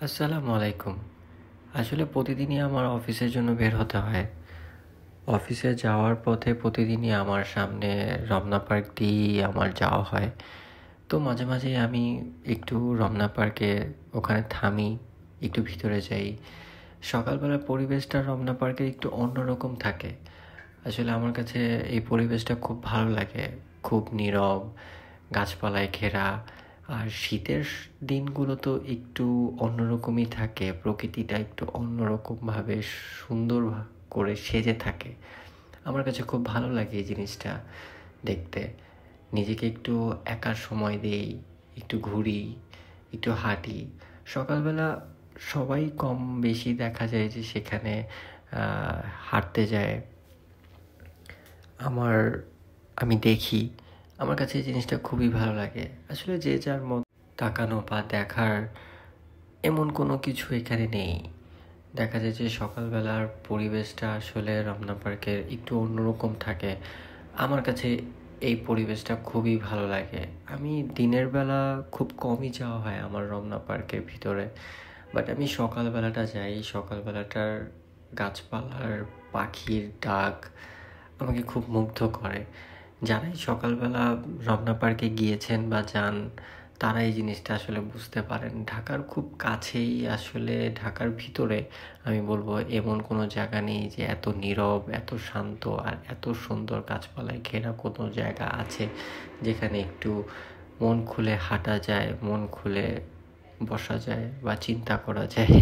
আসসালামু আলাইকুম। আসলে প্রতিদিনই আমার অফিসের জন্য বের হতে হয়। অফিসে যাওয়ার পথে প্রতিদিনই আমার সামনে রমনা পার্ক দিয়েই আমার যাওয়া হয়। তো মাঝে মাঝেই আমি একটু রমনা পার্কে ওখানে থামি, একটু ভিতরে যাই। সকালবেলার পরিবেশটা রমনা পার্কে একটু অন্যরকম থাকে। আসলে আমার কাছে এই পরিবেশটা খুব ভালো লাগে। খুব নীরব, গাছপালায় ঘেরা। আর শীতের দিনগুলো তো একটু অন্যরকমই থাকে, প্রকৃতিটা একটু অন্যরকমভাবে সুন্দর করে সেজে থাকে। আমার কাছে খুব ভালো লাগে এই জিনিসটা দেখতে। নিজেকে একটু একার সময় দেই, একটু ঘুরি, একটু হাঁটি। সকালবেলা সবাই কম বেশি দেখা যায় যে সেখানে হাঁটতে যায়। আমি দেখি, আমার কাছে এই জিনিসটা খুবই ভালো লাগে। আসলে যে যার মত তাকানো বা দেখার এমন কোনো কিছু এখানে নেই। দেখা যায় যে সকালবেলার পরিবেশটা আসলে রমনা পার্কের একটু অন্যরকম থাকে। আমার কাছে এই পরিবেশটা খুবই ভালো লাগে। আমি দিনের বেলা খুব কমই যাওয়া হয় আমার রমনা পার্কের ভিতরে, বাট আমি সকালবেলাটা যাই। সকালবেলাটার গাছপালার পাখির ডাক আমাকে খুব মুগ্ধ করে। যারাই সকালবেলা রমনা পার্কে গিয়েছেন বা যান, তারা এই জিনিসটা আসলে বুঝতে পারেন। ঢাকার খুব কাছেই, আসলে ঢাকার ভিতরে আমি বলবো এমন কোনো জায়গা নেই যে এত নীরব, এত শান্ত আর এত সুন্দর গাছপালায় ঘেরা কোনো জায়গা আছে যেখানে একটু মন খুলে হাঁটা যায়, মন খুলে বসা যায় বা চিন্তা করা যায়।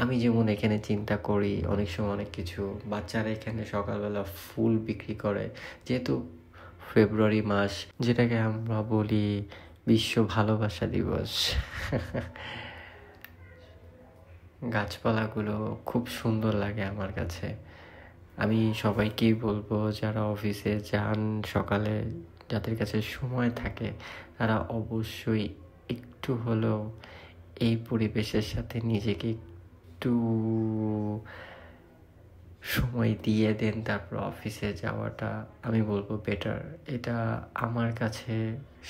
আমি যেমন এখানে চিন্তা করি অনেক সময় অনেক কিছু। বাচ্চারা এখানে সকালবেলা ফুল বিক্রি করে, যেহেতু ফেব্রুয়ারি মাস, যেটাকে আমরা বলি বিশ্ব ভালোবাসা দিবস। গাছপালাগুলো খুব সুন্দর লাগে আমার কাছে। আমি সবাইকেই বলবো যারা অফিসে যান সকালে, যাদের কাছে সময় থাকে, তারা অবশ্যই একটু হলেও এই পরিবেশের সাথে নিজেকে একটু সময় দিয়ে দেন, তারপর অফিসে যাওয়াটা আমি বলবো বেটার। এটা আমার কাছে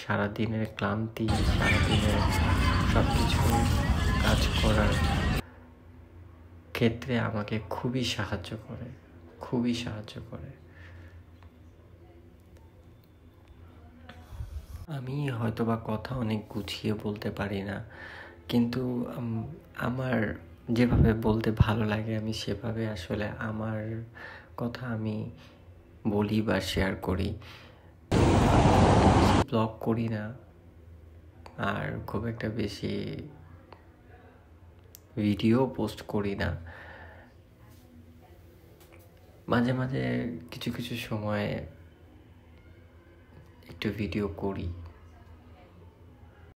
সারাদিনের ক্লান্তি, সারাদিনের সব কিছু কাজ করার ক্ষেত্রে আমাকে খুবই সাহায্য করে, খুবই সাহায্য করে। আমি হয়তোবা কথা অনেক গুছিয়ে বলতে পারি না, কিন্তু আমার যেভাবে বলতে ভালো লাগে আমি সেভাবে আসলে আমার কথা আমি বলি বা শেয়ার করি। ব্লগ করি না, আর খুব একটা বেশি ভিডিও পোস্ট করি না। মাঝে মাঝে কিছু কিছু সময় একটু ভিডিও করি।